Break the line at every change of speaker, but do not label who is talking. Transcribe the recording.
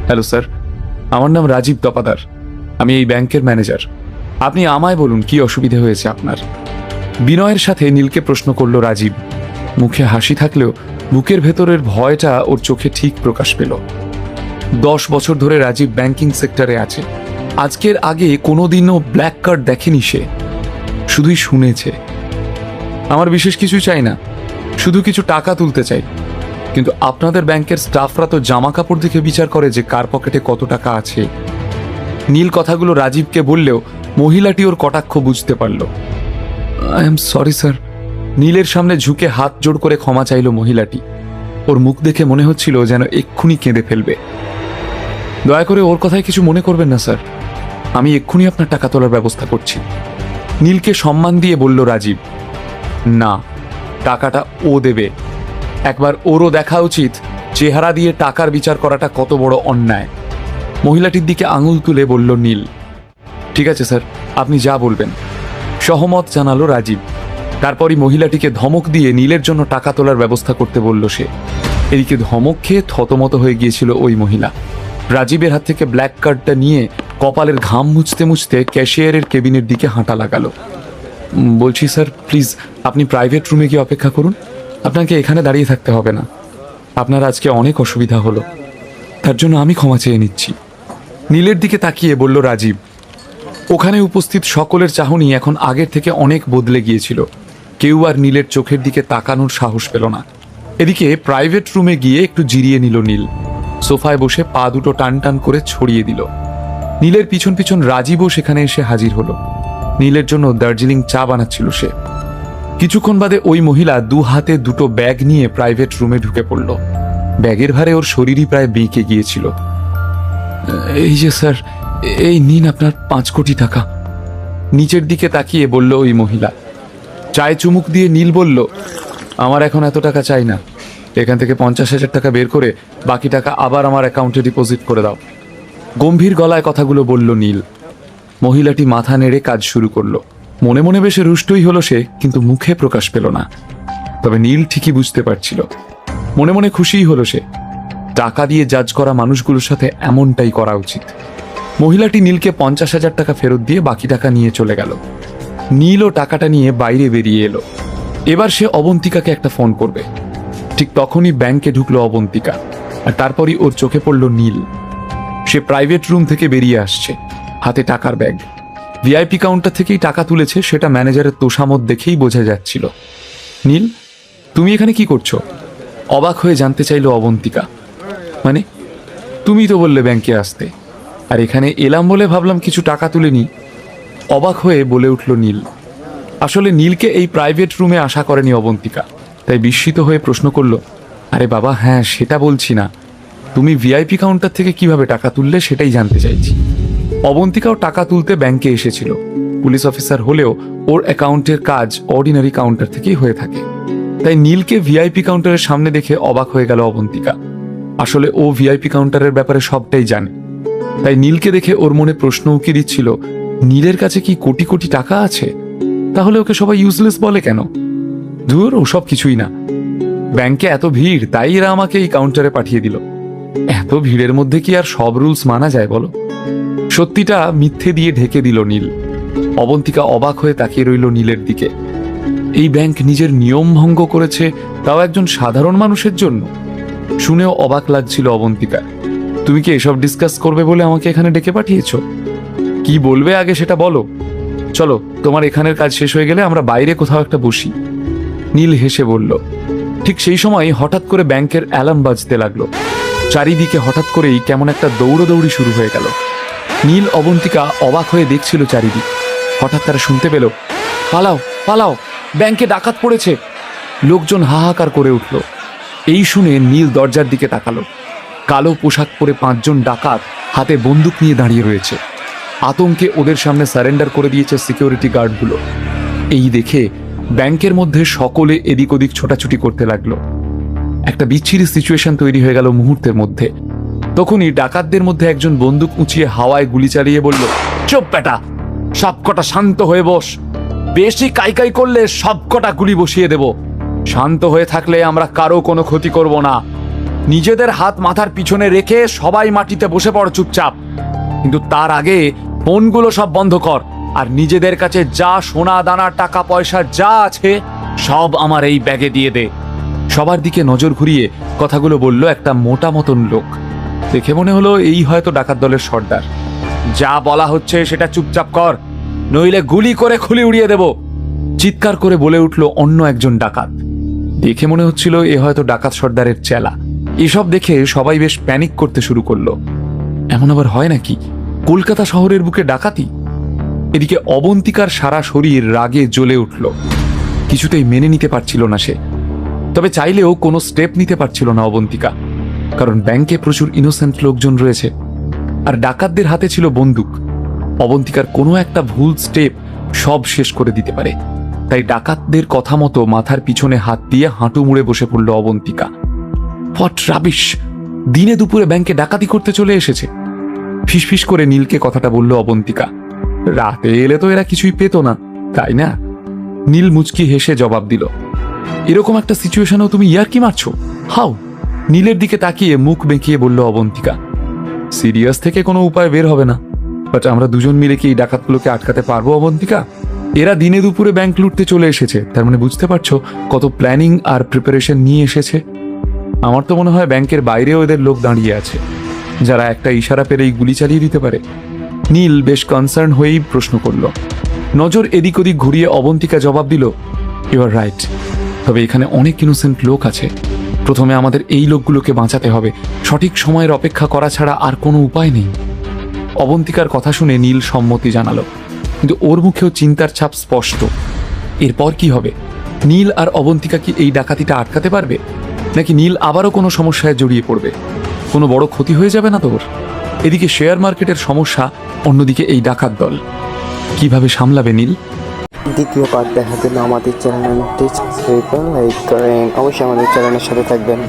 Hello sir, আমার নাম রাজীব তপাদার। আমি এই ব্যাংকের ম্যানেজার। আপনি আমায় বলুন কি অসুবিধা হয়েছে আপনার। বিনয়ের সাথে নীলকে প্রশ্ন করলো রাজীব। মুখে হাসি থাকলেও বুকের ভেতরের ভয়টা ওর চোখে ঠিক প্রকাশ পেল। 10 বছর ধরে রাজীব ব্যাংকিং সেক্টরে আছে। আজকের আগে কোনোদিনও ব্ল্যাক কার্ড দেখেনি সে, শুধুই শুনেছে। আমার বিশেষ কিছু চাই না, শুধু কিছু টাকা তুলতে চাই। কিন্তু আপনাদের ব্যাংকের স্টাফরা তো জামা কাপড় দেখে বিচার করে যে কার পকেটে কত টাকা আছে। নীল কথাগুলো রাজীবকে বললেও মহিলাটি ওর কটাক্ষ বুঝতে পারল। I am sorry sir. নীলের সামনে ঝুঁকে হাত জোড় করে ক্ষমা চাইল মহিলাটি। ওর মুখ দেখে মনে হচ্ছিল যেন এক্ষুনি কেঁদে ফেলবে। দয়া করে ওর কথায় কিছু মনে করবেন না স্যার, আমি এক্ষুনি আপনার টাকা তোলার ব্যবস্থা করছি। নীলকে সম্মান দিয়ে বলল রাজীব। না, টাকাটা ও দেবে। একবার ওরও দেখা উচিত চেহারা দিয়ে টাকার বিচার করাটা কত বড় অন্যায়। মহিলাটির দিকে আঙুল তুলে বলল নীল। ঠিক আছে স্যার, আপনি যা বলবেন, সহমত জানালো রাজীব। তারপরই মহিলাটিকে ধমক দিয়ে নীলের জন্য টাকা তোলার ব্যবস্থা করতে বলল সে। এদিকে ধমক খেয়ে থতমত হয়ে গিয়েছিল ওই মহিলা। রাজীবের হাত থেকে ব্ল্যাক কার্ডটা নিয়ে কপালের ঘাম মুছতে মুছতে ক্যাশিয়ারের কেবিনের দিকে হাঁটা লাগালো। বলছি স্যার, প্লিজ আপনি প্রাইভেট রুমে গিয়ে অপেক্ষা করুন। আপনাকে এখানে দাঁড়িয়ে থাকতে হবে না। আপনার আজকে অনেক অসুবিধা হলো, তার জন্য আমি ক্ষমা চেয়ে নিচ্ছি। নীলের দিকে তাকিয়ে বলল রাজীব। ওখানে উপস্থিত সকলের চাহনি এখন আগের থেকে অনেক বদলে গিয়েছিল। কেউ আর নীলের চোখের দিকে তাকানোর সাহস পেল না। এদিকে প্রাইভেট রুমে গিয়ে একটু জিরিয়ে নিল নীল। সোফায় বসে পা দুটো টান টান করে ছড়িয়ে দিল। নীলের পিছন পিছন রাজীবও সেখানে এসে হাজির হলো। নীলের জন্য দার্জিলিং চা বানাচ্ছিল সে। কিছুক্ষণ বাদে ওই মহিলা 2 হাতে 2টো ব্যাগ নিয়ে প্রাইভেট রুমে ঢুকে পড়ল। ব্যাগের ভারে ওর শরীরই প্রায় বেঁকে গিয়েছিল। এই যে স্যার, এই নিন আপনার 5 কোটি টাকা। নিচের দিকে তাকিয়ে বলল ওই মহিলা। চায়ে চুমুক দিয়ে নীল বলল, আমার এখন এত টাকা চাই না। এখান থেকে 50,000 টাকা বের করে বাকি টাকা আবার আমার অ্যাকাউন্টে ডিপোজিট করে দাও। গম্ভীর গলায় কথাগুলো বলল নীল। মহিলাটি মাথা নেড়ে কাজ শুরু করলো। মনে মনে বেশ রুষ্টই হলো সে, কিন্তু মুখে প্রকাশ পেল না। তবে নীল ঠিকই বুঝতে পারছিল। মনে মনে খুশিই হলো সে। টাকা দিয়ে জাজ করা মানুষগুলোর সাথে এমনটাই করা উচিত। মহিলাটি নীলকে 50,000 টাকা ফেরত দিয়ে বাকি টাকা নিয়ে চলে গেল। নীলও টাকাটা নিয়ে বাইরে বেরিয়ে এলো। এবার সে অবন্তিকাকে একটা ফোন করবে। ঠিক তখনই ব্যাংকে ঢুকলো অবন্তিকা, আর তারপরই ওর চোখে পড়ল নীল। সে প্রাইভেট রুম থেকে বেরিয়ে আসছে, হাতে টাকার ব্যাগ। ভিআইপি কাউন্টার থেকেই টাকা তুলেছে, সেটা ম্যানেজারের তোষামত দেখেই বোঝা যাচ্ছিল। নীল, তুমি এখানে কি করছো? অবাক হয়ে জানতে চাইলো অবন্তিকা। মানে, তুমি তো বললে ব্যাংকে আসতে, আর এখানে এলাম বলে ভাবলাম কিছু টাকা তুলে নি। অবাক হয়ে বলে উঠল নীল। আসলে নীলকে এই প্রাইভেট রুমে আশা করেনি অবন্তিকা, তাই বিস্মিত হয়ে প্রশ্ন করলো, আরে বাবা হ্যাঁ, সেটা বলছি না, তুমি ভিআইপি কাউন্টার থেকে কিভাবে টাকা তুললে সেটাই জানতে চাইছি। অবন্তিকাও টাকা তুলতে ব্যাংকে এসেছিল। পুলিশ অফিসার হলেও ওর অ্যাকাউন্টের কাজ অর্ডিনারি কাউন্টার থেকেই হয়ে থাকে। তাই নীলকে ভিআইপি কাউন্টারের সামনে দেখে অবাক হয়ে গেল অবন্তিকা। আসলে ও ভিআইপি কাউন্টারের ব্যাপারে সবটাই জানে। তাই নীলকে দেখে ওর মনে প্রশ্ন উকি দিচ্ছিল, নীলের কাছে কি কোটি কোটি টাকা আছে? তাহলে ওকে সবাই ইউজলেস বলে কেন? ধুর, ওসব কিছুই না। ব্যাংকে এত ভিড়, তাই এরা আমাকে এই কাউন্টারে পাঠিয়ে দিল। এত ভিড়ের মধ্যে কি আর সব রুলস মানা যায় বলো? সত্যিটা মিথ্যে দিয়ে ঢেকে দিল নীল। অবন্তিকা অবাক হয়ে তাকিয়ে রইল নীলের দিকে। এই ব্যাংক নিজের নিয়ম ভঙ্গ করেছে, তাও একজন সাধারণ মানুষের জন্য। শুনেও অবাক লাগছিল অবন্তিকা। তুমি কি এসব ডিসকাস করবে বলে আমাকে এখানে ডেকে পাঠিয়েছো? কি বলবে আগে সেটা বলো। চলো, তোমার এখানের কাজ শেষ হয়ে গেলে আমরা বাইরে কোথাও একটা বসি। নীল হেসে বলল। ঠিক সেই সময় হঠাৎ করে ব্যাংকের অ্যালার্ম বাজতে লাগলো। চারিদিকে হঠাৎ করেই কেমন একটা দৌড়দৌড়ি শুরু হয়ে গেল। নীল অবন্তিকা অবাক হয়ে দেখছিল চারিদিক। হঠাৎ তারা শুনতে পেল, পালাও পালাও, ব্যাংকে ডাকাত পড়েছে। লোকজন হাহাকার করে উঠল। এই শুনে নীল দরজার দিকে তাকালো। কালো পোশাক পরে 5 জন ডাকাত হাতে বন্দুক নিয়ে দাঁড়িয়ে রয়েছে। আতঙ্কে ওদের সামনে সারেন্ডার করে দিয়েছে সিকিউরিটি গার্ডগুলো। এই দেখে ব্যাংকের মধ্যে সকলে এদিক ওদিক ছোটাছুটি করতে লাগলো। একটা বিচ্ছিরি সিচুয়েশন তৈরি হয়ে গেল মুহূর্তের মধ্যে। তখনই ডাকাতদের মধ্যে একজন বন্দুক উঁচিয়ে হাওয়ায় গুলি চালিয়ে বলল, চুপ বেটা, সবকটা শান্ত হয়ে বস। বেশি কাইকাই করলে সবকটা গুলি বসিয়ে দেব। শান্ত হয়ে থাকলে আমরা কারো কোনো ক্ষতি করব না। নিজেদের হাত মাথার পিছনে রেখে সবাই মাটিতে বসে পড় চুপচাপ। কিন্তু তার আগে ফোনগুলো সব বন্ধ কর, আর নিজেদের কাছে যা সোনা দানা টাকা পয়সা যা আছে সব আমার এই ব্যাগে দিয়ে দে। সবার দিকে নজর ঘুরিয়ে কথাগুলো বলল একটা মোটা মতন লোক। দেখে মনে হলো এই হয়তো ডাকাত দলের সর্দার। যা বলা হচ্ছে সেটা চুপচাপ কর, নইলে গুলি করে খুলি উড়িয়ে দেব, চিৎকার করে বলে উঠল অন্য একজন ডাকাত। দেখে মনে হচ্ছিল এ হয়তো ডাকাত সর্দারের চেলা। এসব দেখে সবাই বেশ প্যানিক করতে শুরু করলো। এমন আবার হয় নাকি, কলকাতা শহরের বুকে ডাকাতি? এদিকে অবন্তিকার সারা শরীর রাগে জ্বলে উঠল। কিছুতেই মেনে নিতে পারছিল না সে। তবে চাইলেও কোনো স্টেপ নিতে পারছিল না অবন্তিকা, কারণ ব্যাংকে প্রচুর ইনোসেন্ট লোকজন রয়েছে, আর ডাকাতদের হাতে ছিল বন্দুক। অবন্তিকার কোনো একটা ভুল স্টেপ সব শেষ করে দিতে পারে। তাই ডাকাতদের কথা মতো মাথার পিছনে হাত দিয়ে হাঁটু মুড়ে বসে পড়ল অবন্তিকা। What rubbish! দিনে দুপুরে ব্যাংকে ডাকাতি করতে চলে এসেছে। ফিসফিস করে নীলকে কথাটা বলল অবন্তিকা। রাতে এলে তো এরা কিছুই পেত না, তাই না? নীল মুচকি হেসে জবাব দিল, এরকম একটা সিচুয়েশনেও তুমি ইয়ার্কি মারছো? হাউ? নীলের দিকে তাকিয়ে মুখ বেঁকিয়ে বলল অবন্তিকা, সিরিয়াস থেকে কোনো উপায় বের হবে না, বাট আমরা দুজন মিলে কি এই ডাকাতগুলোকে আটকাতে পারবো অবন্তিকা? এরা দিনে দুপুরে ব্যাংক লুটতে চলে এসেছে, তার মানে বুঝতে পারছো কত প্ল্যানিং আর প্রিপারেশন নিয়ে এসেছে। আমার তো মনে হয় ব্যাংকের বাইরেও এদের লোক দাঁড়িয়ে আছে, যারা একটা ইশারা পেলেই গুলি চালিয়ে দিতে পারে। নীল বেশ কনসার্ন হয়েই প্রশ্ন করল। নজর এদিক ওদিক ঘুরিয়ে অবন্তিকা জবাব দিল, ইউ আর রাইট, তবে এখানে অনেক ইনোসেন্ট লোক আছে। প্রথমে আমাদের এই লোকগুলোকে বাঁচাতে হবে, সঠিক সময়ের অপেক্ষা করা ছাড়া আর কোনো উপায় নেই। অবন্তিকার কথা শুনে নীল সম্মতি জানালো, কিন্তু ওর মুখেও চিন্তার ছাপ স্পষ্ট। এরপর কি হবে? নীল আর অবন্তিকা কি এই ডাকাতিটা আটকাতে পারবে, নাকি নীল আবারও কোনো সমস্যায় জড়িয়ে পড়বে? কোনো বড় ক্ষতি হয়ে যাবে না তোর? এদিকে শেয়ার মার্কেটের সমস্যা, অন্যদিকে এই ডাকাত দল। কিভাবে সামলাবে নীল?
দ্বিতীয় পার্ট দেখার জন্য আমাদের চ্যানেলটি সাবস্ক্রাইব করে লাইক করেন, অবশ্যই আমাদের চ্যানেলের সাথে থাকবেন।